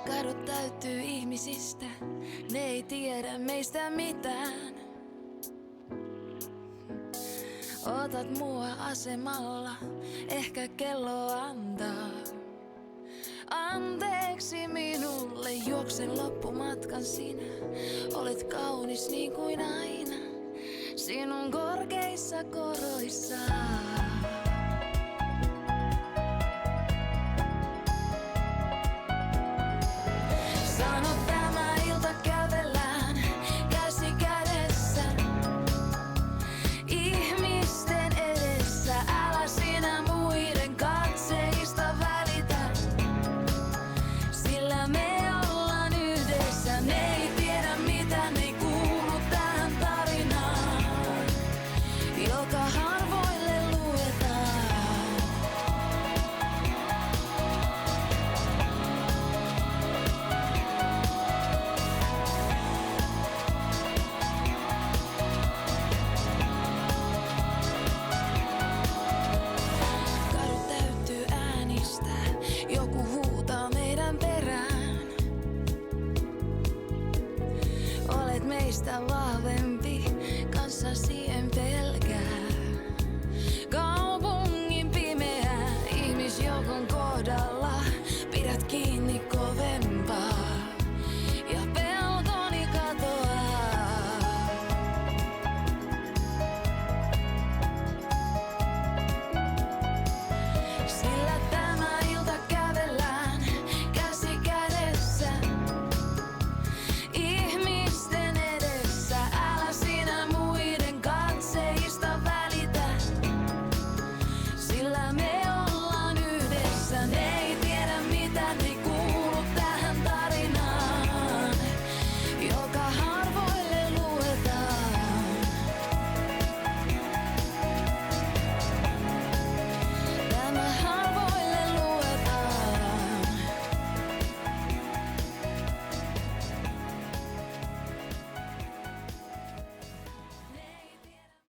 Kadut täyttyy ihmisistä, ne ei tiedä meistä mitään. Otat mua asemalla, ehkä kello antaa. Anteeksi minulle, juoksen loppumatkan sinä. Olet kaunis niin kuin aina, sinun korkeissa koroissaan. Sano tämä ilta kävellään käsi kädessä ihmisten edessä. Älä sinä muiden katseista välitä, sillä me ollaan yhdessä. Ne ei tiedä mitä ne ei kuulu tähän tarinaan, joka harvoille luetaan. Kadut täyttyy äänistä, joku huutaa meidän perään. Olet meistä